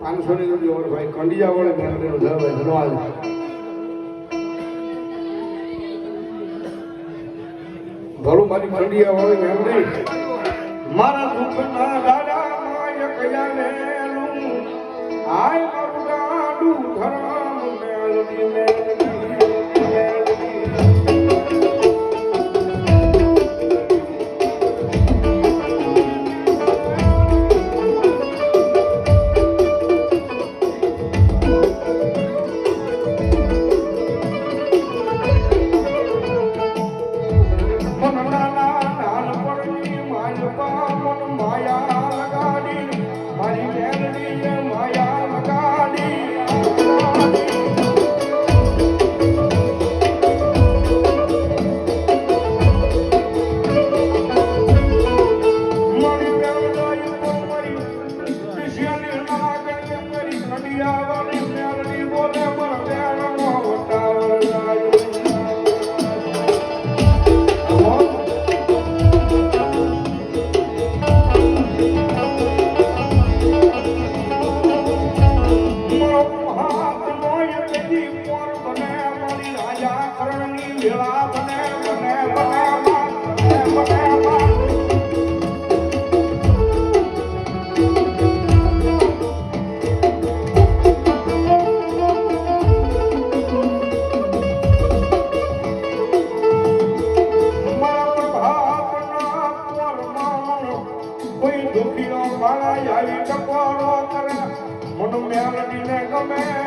500 ની જોડી ઓર ભાઈ કંડિયા વડે મેરડીનો ધરવાય ધનવાજ ભલું મારી કંડિયા વાળી મેરડી મારા દુઃખના દાડા માય કયા લેલું આય મારું ગાડું ધરામ મેલડી મેલડી કોઈ દુખીનો બાળા આવી ટકોરો કરે મન મેલડીને ગમે